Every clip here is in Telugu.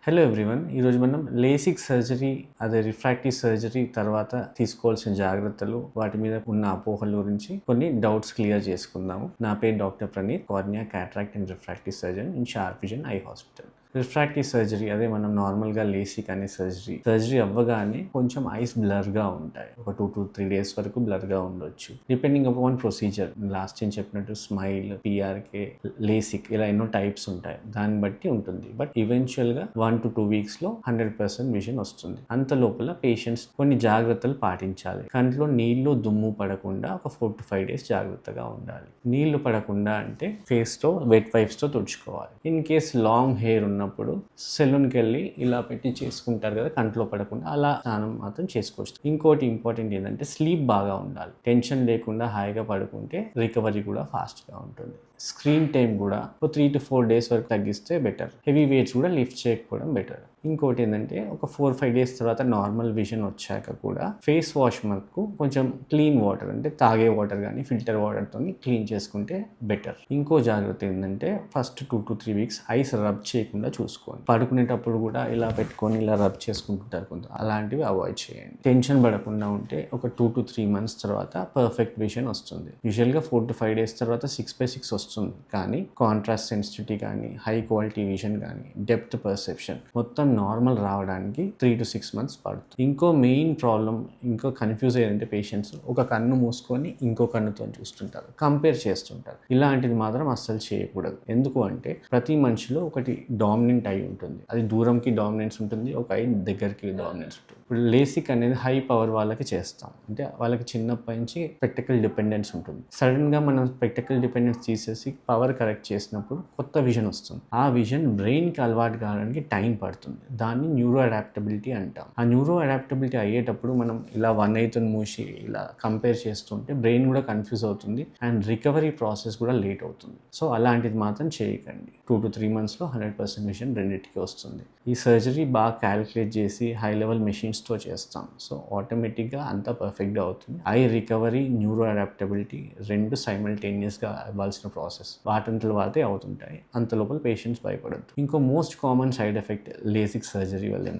Hello everyone. ఈరోజు మనం లేసిక్ సర్జరీ అదే రిఫ్రాక్టివ్ సర్జరీ తర్వాత తీసుకోవాల్సిన జాగ్రత్తలు, వాటి మీద ఉన్న అపోహల గురించి కొన్ని డౌట్స్ క్లియర్ చేసుకుందాము. నా పేరు doctor Praneeth, cornea, cataract and refractive surgeon in sharp vision eye hospital. Refractive surgery అదే మనం నార్మల్గా లేసిక్ అనే సర్జరీ అవ్వగానే కొంచెం ఐస్ బ్లర్గా ఉంటాయి. ఒక 2 to 3 days వరకు బ్లర్గా ఉండొచ్చు, depending upon procedure. Last time చెప్పినట్టు స్మైల్, పిఆర్కే, లేసిక్ ఇలా ఎన్నో టైప్స్ ఉంటాయి, దాన్ని బట్టి ఉంటుంది. బట్ ఈవెన్చువల్గా 1 to 2 weeks 100% విజన్ వస్తుంది. అంత లోపల పేషెంట్స్ కొన్ని జాగ్రత్తలు పాటించాలి. కంట్లో నీళ్లు, దుమ్ము పడకుండా ఒక 4 to 5 days జాగ్రత్తగా ఉండాలి. నీళ్లు పడకుండా అంటే ఫేస్తో వెట్ వైప్స్తో తుడుచుకోవాలి. ఇన్ కేస్ లాంగ్ హెయిర్ ఉన్నప్పుడు సెలూన్కి వెళ్ళి ఇలా పెట్టి చేసుకుంటారు కదా, కంట్లో పడకుండా, అలా స్నానం మాత్రం చేసుకోవచ్చు. ఇంకోటి ఇంపార్టెంట్ ఏంటంటే స్లీప్ బాగా ఉండాలి. టెన్షన్ లేకుండా హాయిగా పడుకుంటే రికవరీ కూడా ఫాస్ట్గా ఉంటుంది. స్క్రీన్ టైం కూడా 3 to 4 days వరకు తగ్గిస్తే బెటర్. హెవీ వెయిట్స్ కూడా లిఫ్ట్ చేయకపోవడం బెటర్. ఇంకోటి ఏంటంటే ఒక 4-5 days తర్వాత నార్మల్ విజన్ వచ్చాక కూడా ఫేస్ వాష్ మనకు కొంచెం క్లీన్ వాటర్, అంటే తాగే వాటర్ కానీ ఫిల్టర్ వాటర్తో క్లీన్ చేసుకుంటే బెటర్. ఇంకో జాగ్రత్త ఏంటంటే first 2 to 3 weeks ice rub చేయకుండా చూసుకోండి. పడుకునేటప్పుడు కూడా ఇలా పెట్టుకొని ఇలా రబ్ చేసుకుంటుంటారు కొంత, అలాంటివి అవాయిడ్ చేయండి. టెన్షన్ పడకుండా ఉంటే ఒక 2 to 3 months తర్వాత పర్ఫెక్ట్ విజన్ వస్తుంది. యూజువల్గా 4 to 5 days తర్వాత 6/6 వస్తుంది, కానీ కాంట్రాస్ట్ సెన్సిటివిటీ కానీ, హై క్వాలిటీ విజన్ కానీ, డెప్త్ పర్సెప్షన్ మొత్తం నార్మల్ రావడానికి 3 to 6 months పడుతుంది. ఇంకో మెయిన్ ప్రాబ్లం, ఇంకో కన్ఫ్యూజ్ అయ్యేదంటే పేషెంట్స్ ఒక కన్ను మూసుకొని ఇంకో కన్నుతో చూస్తుంటారు, కంపేర్ చేస్తుంటారు. ఇలాంటిది మాత్రం అస్సలు చేయకూడదు. ఎందుకు అంటే ప్రతి మనిషిలో ఒకటి డామినెంట్ ఐ ఉంటుంది. అది దూరంకి డామినెన్స్ ఉంటుంది, ఒక ఐ దగ్గరికి డామినెన్స్ ఉంటుంది. ఇప్పుడు లేసిక్ అనేది హై పవర్ వాళ్ళకి చేస్తాం, అంటే వాళ్ళకి చిన్నప్పటి నుంచి స్పెక్టకల్ డిపెండెన్స్ ఉంటుంది. సడన్గా మనం స్పెక్టకల్ డిపెండెన్స్ తీసేసి పవర్ కరెక్ట్ చేసినప్పుడు కొత్త విజన్ వస్తుంది. ఆ విజన్ బ్రెయిన్కి అలవాటు కావడానికి టైం పడుతుంది. దాన్ని న్యూరో అడాప్టబిలిటీ అంటాం. ఆ న్యూరో అడాప్టబిలిటీ అయ్యేటప్పుడు మనం ఇలా వన్ ఐతో మూసి ఇలా కంపేర్ చేస్తుంటే బ్రెయిన్ కూడా కన్ఫ్యూజ్ అవుతుంది అండ్ రికవరీ ప్రాసెస్ కూడా లేట్ అవుతుంది. సో అలాంటిది మాత్రం చేయకండి. 2 to 3 months 100% విజన్ రెండింటికి వస్తుంది. ఈ సర్జరీ బాగా క్యాలిక్యులేట్ చేసి హై లెవెల్ మెషిన్స్తో చేస్తాం. సో ఆటోమేటిక్గా అంతా పర్ఫెక్ట్గా అవుతుంది. ఐ రికవరీ, న్యూరో అడాప్టబిలిటీ రెండు సైమల్టేనియస్గా అవ్వాల్సిన ప్రాసెస్, వాటంతలో వాతే అవుతుంటాయి. అంత లోపల పేషెంట్స్ భయపడద్దు. ఇంకో most common side effect LASIK surgery వల్ల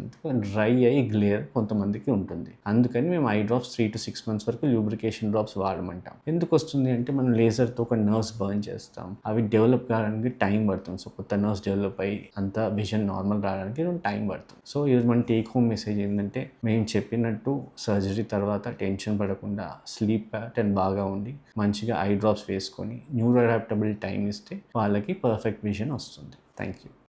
డ్రై ఐ, గ్లేర్ కొంతమందికి ఉంటుంది. అందుకని మేము ఐ డ్రాప్స్ 3 to 6 months వరకు లూబ్రికేషన్ డ్రాప్స్ వాడమంటాం. ఎందుకు వస్తుంది అంటే మనం లేజర్తో ఒక నర్వ్స్ బర్న్ చేస్తాం, అవి డెవలప్ కావడానికి టైం పడుతుంది. సో కొత్త నర్వ్స్ డెవలప్ అయ్యి అంత విజన్ నార్మల్ రావడానికి టైం పడుతుంది. సో ఈరోజు మన టేక్ హోమ్ మెసేజ్ ఏంటంటే, మేము చెప్పినట్టు సర్జరీ తర్వాత టెన్షన్ పడకుండా స్లీప్ ప్యాటర్న్ బాగా ఉండి మంచిగా ఐ డ్రాప్స్ వేసుకొని న్యూరో అడాప్టబుల్ టైం ఇస్తే వాళ్ళకి పర్ఫెక్ట్ విజన్ వస్తుంది. Thank you.